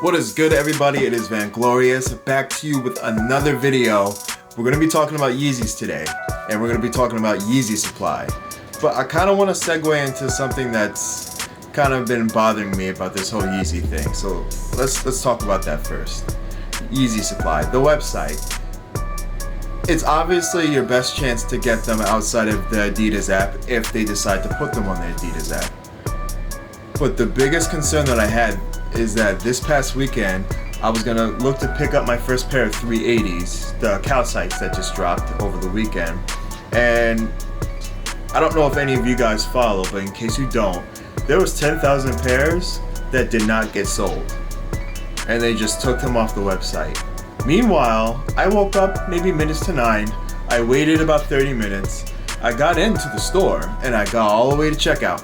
What is good, everybody? It is Vanglorious, back to you with another video. We're going to be talking about Yeezys today, and we're going to be talking about YeezySupply. But I kind of want to segue into something that's kind of been bothering me about this whole Yeezy thing. So let's talk about that first. YeezySupply, the website. It's obviously your best chance to get them outside of the Adidas app if they decide to put them on the Adidas app. But the biggest concern that I had is that this past weekend, I was gonna look to pick up my first pair of 380s, the Calcites that just dropped over the weekend. And I don't know if any of you guys follow, but in case you don't, there was 10,000 pairs that did not get sold. And they just took them off the website. Meanwhile, I woke up maybe minutes to 9. I waited about 30 minutes. I got into the store and I got all the way to checkout.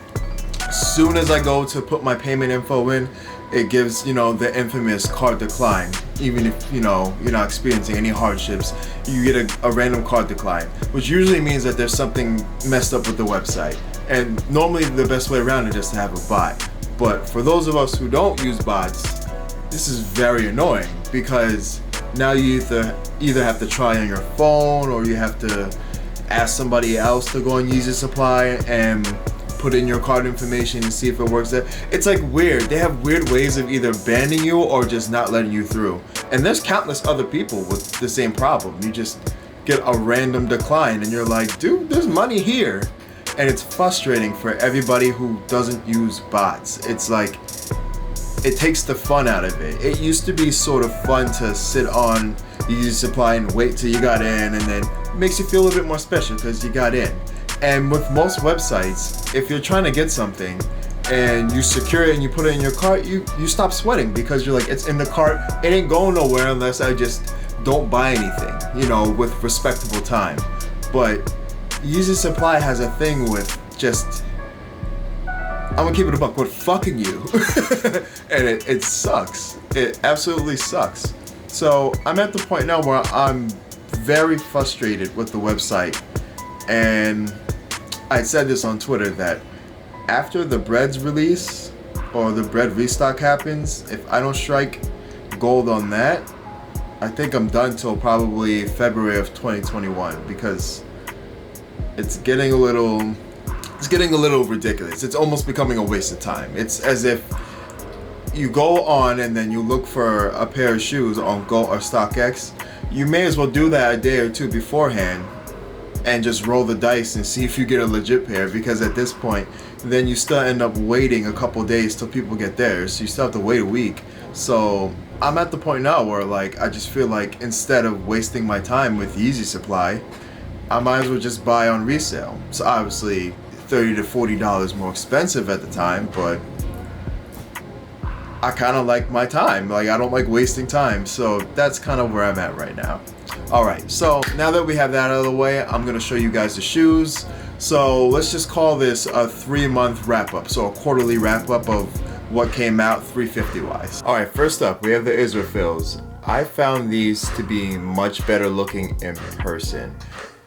As soon as I go to put my payment info in, it gives, the infamous card decline. Even if, you're not experiencing any hardships, you get a random card decline, which usually means that there's something messed up with the website. And normally the best way around it is to have a bot. But for those of us who don't use bots, this is very annoying because now you either have to try on your phone or you have to ask somebody else to go on YeezySupply and put in your card information and see if it works there. It's like weird. They have weird ways of either banning you or just not letting you through. And there's countless other people with the same problem. You just get a random decline and you're like, dude, there's money here. And it's frustrating for everybody who doesn't use bots. It's like, it takes the fun out of it. It used to be sort of fun to sit on YeezySupply and wait till you got in, and then it makes you feel a little bit more special because you got in. And with most websites, if you're trying to get something and you secure it and you put it in your cart, you stop sweating because you're like, it's in the cart, it ain't going nowhere unless I just don't buy anything, with respectable time. But YeezySupply has a thing with just, I'm gonna keep it a buck, with fucking you. And it sucks. It absolutely sucks. So I'm at the point now where I'm very frustrated with the website. And I said this on Twitter that after the BRED's release or the BRED restock happens, if I don't strike gold on that, I think I'm done till probably February of 2021 because it's getting a little ridiculous. It's almost becoming a waste of time. It's as if you go on and then you look for a pair of shoes on Go or StockX. You may as well do that a day or two beforehand and just roll the dice and see if you get a legit pair, because at this point then you still end up waiting a couple days till people get theirs, so you still have to wait a week. So I'm at the point now where I just feel like instead of wasting my time with YeezySupply, I might as well just buy on resale. So obviously $30 to $40 more expensive at the time, but I kind of like my time. I don't like wasting time, so that's kind of where I'm at right now. Alright, so now that we have that out of the way, I'm going to show you guys the shoes. So let's just call this a 3-month wrap-up, so a quarterly wrap-up of what came out 350 wise. Alright, first up, we have the Israfils. I found these to be much better looking in person,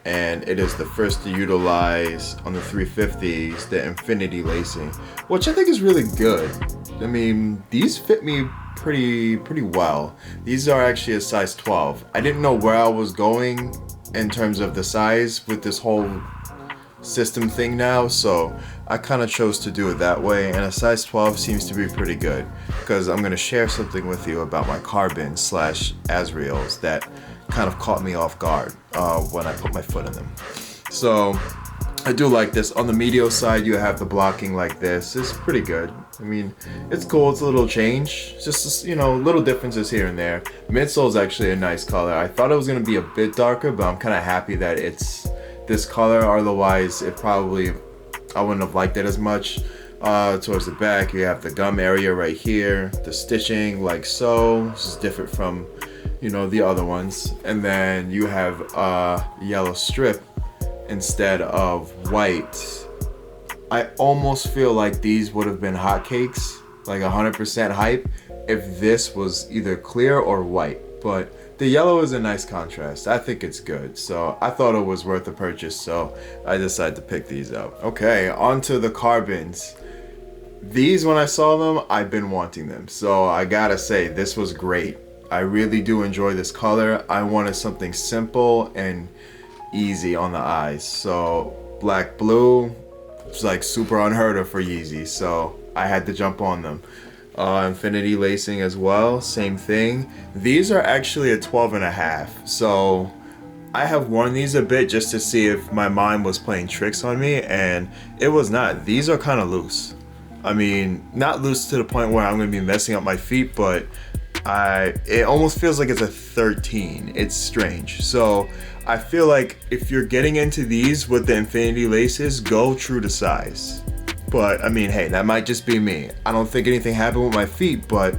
and it is the first to utilize on the 350s the infinity lacing, which I think is really good. I mean, these fit me pretty well. These are actually a size 12. I didn't know where I was going in terms of the size with this whole system thing now, so I kind of chose to do it that way, and a size 12 seems to be pretty good because I'm going to share something with you about my carbon / Asriels that kind of caught me off guard when I put my foot in them. So I do like this. On the medial side, you have the blocking like this. It's pretty good. I mean, it's cool. It's a little change. It's just, little differences here and there. Midsole is actually a nice color. I thought it was going to be a bit darker, but I'm kind of happy that it's this color. Otherwise, I wouldn't have liked it as much. Towards the back, you have the gum area right here. The stitching like so. This is different from, the other ones. And then you have a yellow strip instead of white. I almost feel like these would have been hotcakes, like 100% hype, if this was either clear or white. But the yellow is a nice contrast. I think it's good. So I thought it was worth the purchase, so I decided to pick these up. Okay, on to the carbons. These, when I saw them, I've been wanting them. So I gotta say, this was great. I really do enjoy this color. I wanted something simple and easy on the eyes. So black blue, it's like super unheard of for Yeezy. So I had to jump on them. Infinity lacing as well, same thing. These are actually a 12.5. So I have worn these a bit just to see if my mind was playing tricks on me, and it was not. These are kind of loose. I mean, not loose to the point where I'm going to be messing up my feet, but it almost feels like it's a 13. It's strange. So I feel like if you're getting into these with the infinity laces, go true to size. But I mean, hey, that might just be me. I don't think anything happened with my feet, but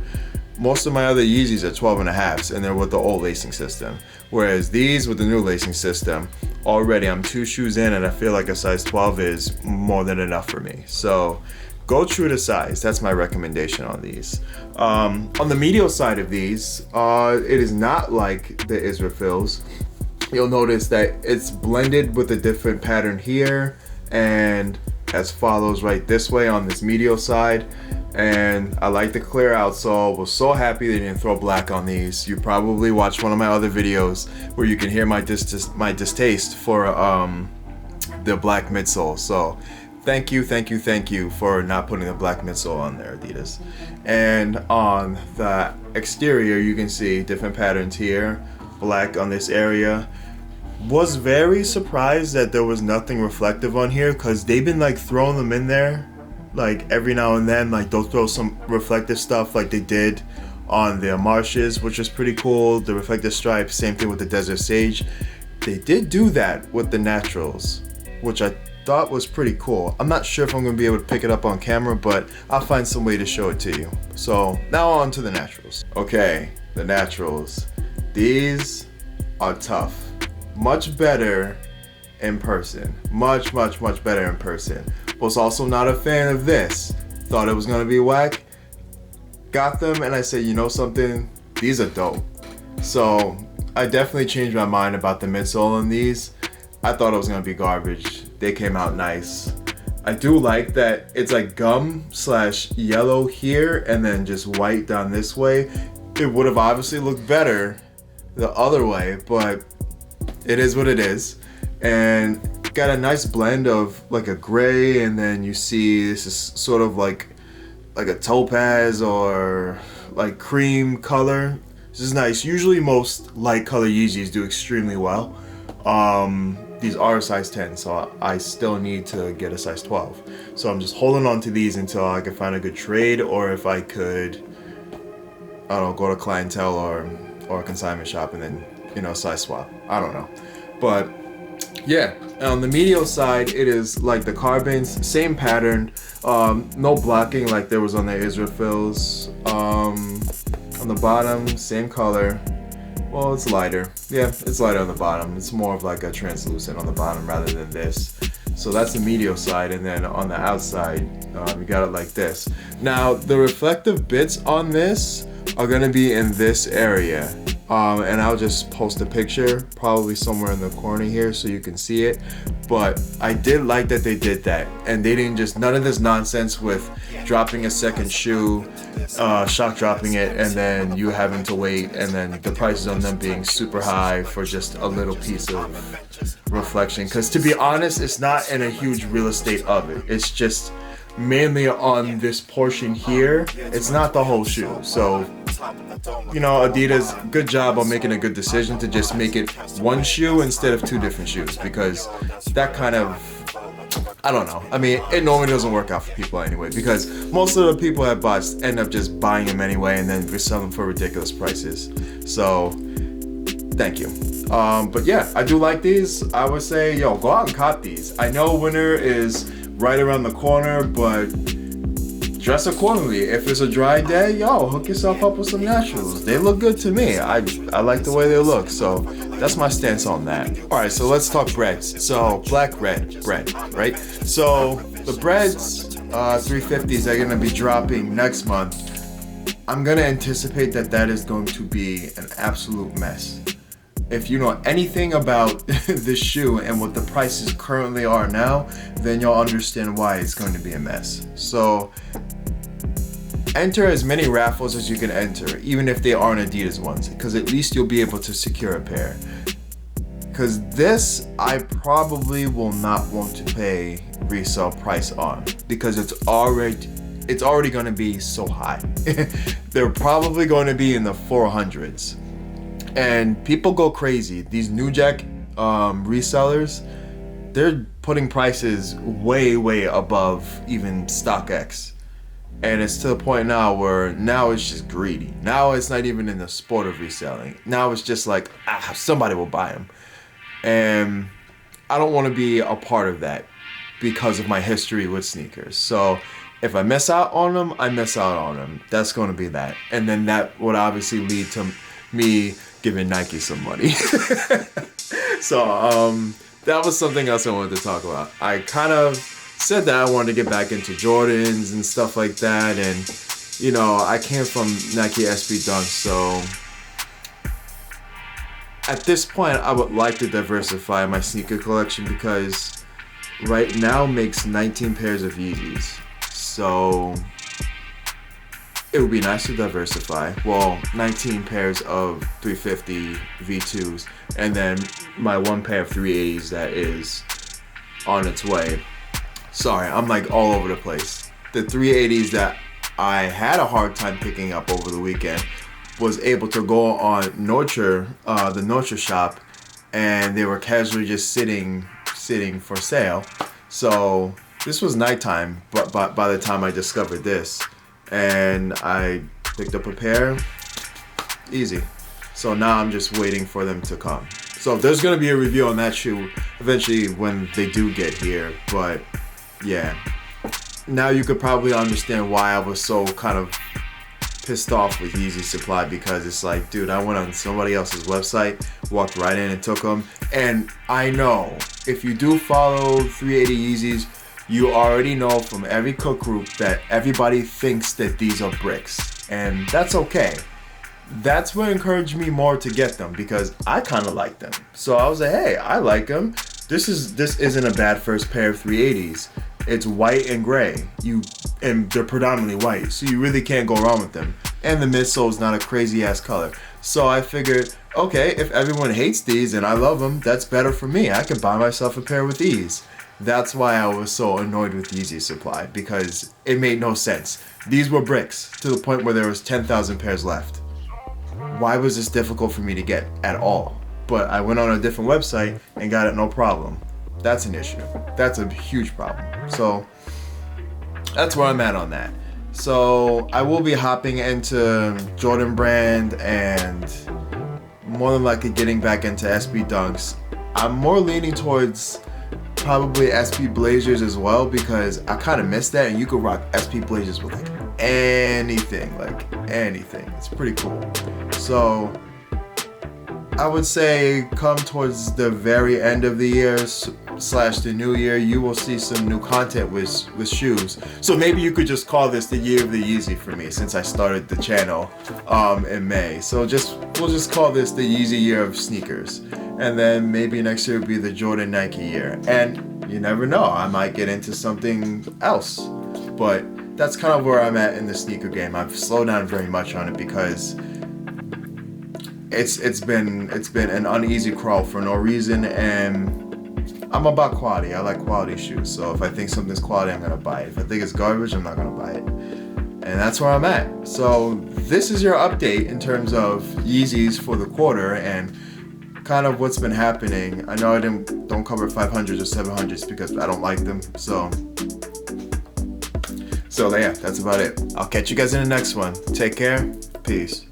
most of my other Yeezys are 12.5s, and they're with the old lacing system. Whereas these with the new lacing system, already I'm 2 shoes in, and I feel like a size 12 is more than enough for me. So go true to size. That's my recommendation on these. On the medial side of these, it is not like the Israfils. You'll notice that it's blended with a different pattern here, and as follows right this way on this medial side. And I like the clear outsole. Was so happy they didn't throw black on these. You probably watched one of my other videos where you can hear my distaste for the black midsole. So thank you for not putting the black midsole on there, Adidas. And on the exterior, you can see different patterns here. Black on this area. Was very surprised that there was nothing reflective on here, because they've been like throwing them in there like every now and then. Like they'll throw some reflective stuff like they did on the marshes, which was pretty cool. The reflective stripes, same thing with the desert sage. They did do that with the naturals, which I thought was pretty cool. I'm not sure if I'm gonna be able to pick it up on camera, but I'll find some way to show it to you. So now on to the naturals. Okay, the naturals. These are tough. Much better in person. Much better in person. Was also not a fan of this. Thought it was gonna be whack. Got them and I said, you know something? These are dope. So I definitely changed my mind about the midsole on these. I thought it was gonna be garbage. They came out nice. I do like that it's like gum / yellow here and then just white down this way. It would have obviously looked better the other way, but it is what it is. And got a nice blend of like a gray, and then you see this is sort of like a topaz or like cream color. This is nice. Usually most light color Yeezys do extremely well. These are a size 10, so I still need to get a size 12. So I'm just holding on to these until I can find a good trade, or if I could, I don't know, go to clientele or a consignment shop and then, you know, size swap. I don't know. But yeah, on the medial side, it is like the carbons, same pattern, no blocking like there was on the Israfils. On the bottom, same color. Well, it's lighter. Yeah, it's lighter on the bottom. It's more of like a translucent on the bottom rather than this. So that's the medial side, and then on the outside, you got it like this. Now, the reflective bits on this are gonna be in this area. And I'll just post a picture probably somewhere in the corner here so you can see it. But I did like that they did that, and they didn't just, none of this nonsense with dropping a second shoe, shock dropping it, and then you having to wait, and then the prices on them being super high for just a little piece of reflection. Because to be honest, it's not in a huge real estate of it. It's just mainly on this portion here. It's not the whole shoe. So, you know, Adidas, good job on making a good decision to just make it one shoe instead of 2 different shoes, because that kind of, I don't know. I mean, it normally doesn't work out for people anyway, because most of the people that buy end up just buying them anyway and then resell them for ridiculous prices. So, thank you. But yeah, I do like these. I would say, yo, go out and cop these. I know winter is right around the corner, but dress accordingly. If it's a dry day, yo, hook yourself up with some naturals. They look good to me. I like the way they look, so that's my stance on that. All right, so let's talk breads. So black bread, right? So the breads, 350s, are gonna be dropping next month. I'm gonna anticipate that is going to be an absolute mess. If you know anything about this shoe and what the prices currently are now, then you'll understand why it's going to be a mess. So enter as many raffles as you can enter, even if they aren't Adidas ones, because at least you'll be able to secure a pair. Because this, I probably will not want to pay resale price on, because it's already going to be so high. They're probably going to be in the 400s, and people go crazy. These New Jack resellers, they're putting prices way above even StockX, and it's to the point now where now it's just greedy. Now it's not even in the sport of reselling. Now it's just like, somebody will buy them, and I don't want to be a part of that because of my history with sneakers. So if I miss out on them, I miss out on them. That's going to be that. And then that would obviously lead to me giving Nike some money. So that was something else I wanted to talk about. I kind of said that I wanted to get back into Jordans and stuff like that. And, you know, I came from Nike SB Dunks. So at this point, I would like to diversify my sneaker collection, because right now makes 19 pairs of Yeezys. So it would be nice to diversify. Well, 19 pairs of 350 V2s, and then my one pair of 380s that is on its way. Sorry, I'm like all over the place. The 380s that I had a hard time picking up over the weekend was able to go on Nordstrom, the Nordstrom shop, and they were casually just sitting for sale. So this was nighttime, but by the time I discovered this, and I picked up a pair, easy. So now I'm just waiting for them to come. So there's gonna be a review on that shoe eventually when they do get here. But yeah, now you could probably understand why I was so kind of pissed off with YeezySupply, because it's like, dude, I went on somebody else's website, walked right in and took them. And I know if you do follow 380 Yeezys, you already know from every cook group that everybody thinks that these are bricks, and that's okay. That's what encouraged me more to get them, because I kind of like them. So I was like, hey, I like them. This isn't a bad first pair of 380s. It's white and gray. And they're predominantly white, so you really can't go wrong with them. And the midsole is not a crazy ass color. So I figured, okay, if everyone hates these and I love them, that's better for me. I could buy myself a pair with these. That's why I was so annoyed with YeezySupply, because it made no sense. These were bricks to the point where there was 10,000 pairs left. Why was this difficult for me to get at all? But I went on a different website and got it no problem. That's an issue. That's a huge problem. So that's where I'm at on that. So I will be hopping into Jordan Brand and more than likely getting back into SB Dunks. I'm more leaning towards probably SP Blazers as well, because I kind of miss that, and you could rock SP Blazers with like anything. It's pretty cool. So I would say come towards the very end of the year / the new year, you will see some new content with shoes. So maybe you could just call this the year of the Yeezy for me, since I started the channel in May. So we'll just call this the Yeezy year of sneakers. And then maybe next year will be the Jordan Nike year. And you never know, I might get into something else. But that's kind of where I'm at in the sneaker game. I've slowed down very much on it, because it's been an uneasy crawl for no reason, and I'm about quality. I like quality shoes. So if I think something's quality, I'm gonna buy it. If I think it's garbage, I'm not gonna buy it. And that's where I'm at. So this is your update in terms of Yeezys for the quarter and kind of what's been happening. I know I don't cover 500s or 700s because I don't like them. So yeah, that's about it. I'll catch you guys in the next one. Take care. Peace.